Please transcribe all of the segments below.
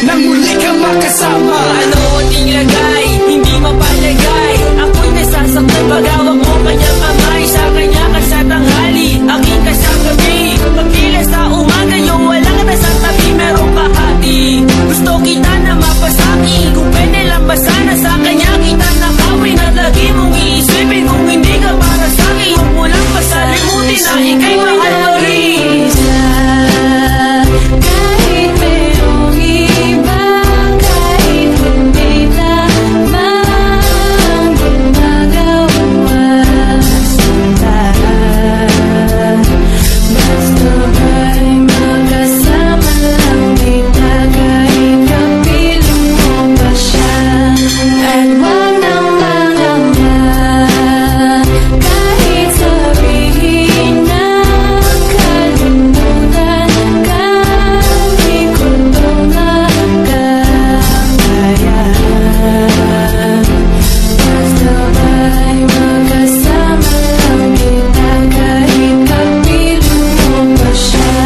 nang muli kang makasama. Ano ating lagay, hindi mapalagay. Ako'y nasasaktan pag hawak mo kanyang kamay. Sa kanya ka sa tanghali, aking ka sa gabi. Pagkila sa umaga, yung wala ka na sa tabi, merong kahati. Gusto kita na mapasaki, kung pwede lang ba sana sa kanya kita nakawin. At lagi mong iisipin kung hindi ka para sa'kin. Huwag mo lang pasalimutin na ika'y mahal mo rin. Kahit merong iba, kahit hindi tama ang ginagawang sinta, basta ba'y magkasama lang kita, kahit kapiling mo pa siya. At wag nang malangya, kahit sabihin na kalimutan ka, di ko to nakakaya. Basta ba'y magkasama lang kita, kahit kapiling mo pa siya.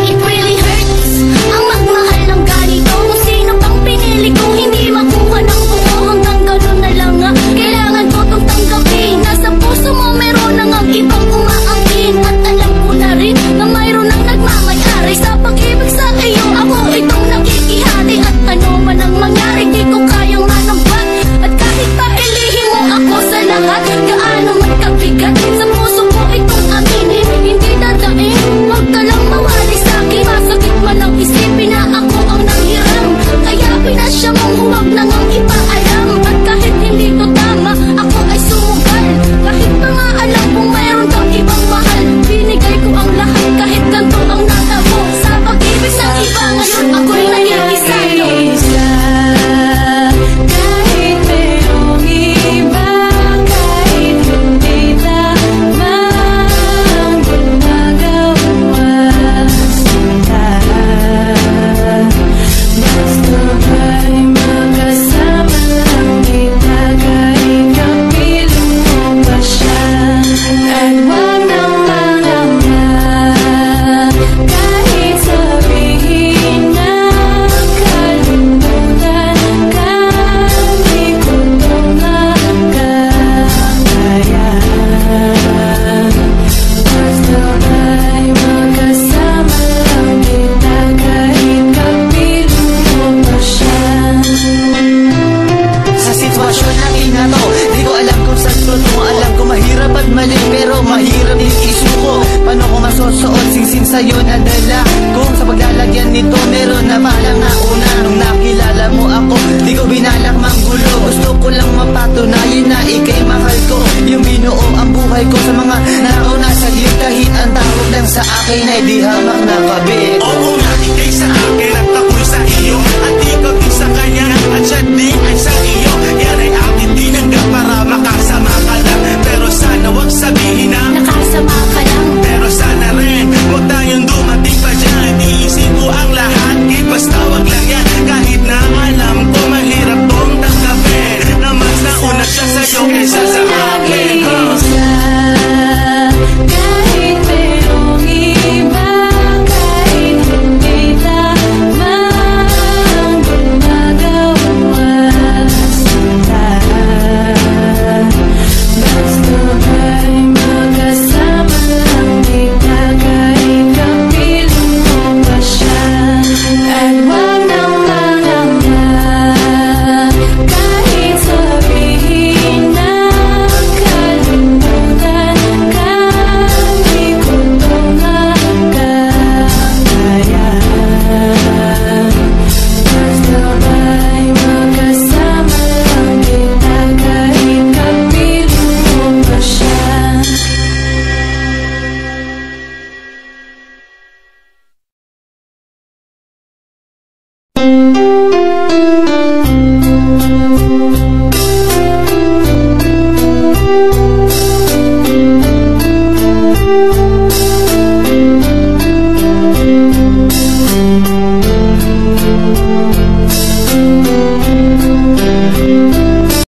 It really hurts ang magmahal ng ganito. Kung sino pang pinili kong hindi makuha ng buo, hanggang ganun na lang nga. Kailangan ko tong tanggapin. Nasa puso mo meron nang ang ibang umaangkin. At alam ko na rin na mayroon nang nagmamayari sa pag-ibig sa iyo. Ako itong nakikihati. At ano man ang mangyari, di ko kayang manambat. At kahit pa ilihim mo ako sa lahat, gaano man kabigat sa puso ko itong aminin, hindi dadain. Huwag ka lang mawali sa'kin. Masakit man ang isipin na ako ang nanghiram, kaya pinasya mong huwag nang ang ipaalam. At kahit hindi to tama, ako ay sumugal. Kahit pa nga alam kung mayroon kang ibang mahal, binigay ko ang lahat kahit ganito ang natamo. Sa pag-ibig ng iba ngayon ako'y nag-iisa. Kahit merong iba, kahit hindi tama ang ginagawang sinta, basta ba'y magkasama lang kita, kahit kapiling mo pa siya. At wag nang malangya, kahit sabihin na kalimutan ka, di ko to nakakaya. Basta ba'y magkasama lang kita, kahit kapiling mo pa siya. Sa sitwasyon natin na to, di ko alam kung saan totoo. Alam ko mahirap at mali, pero mahirap din isuko. Paano ko masusuot singsing sa'yo na dala? Kung sa paglalagyan nito meron na pala nga una. Nung nakilala mo ako, di ko binalak manggulo. Gusto ko lang mapatunayan na ika'y mahal ko. Yung binuo ang buhay ko sa mga nauna. Saglit kahit ang tawag lang sa akin ay di hamak na kabit. Oo nga, di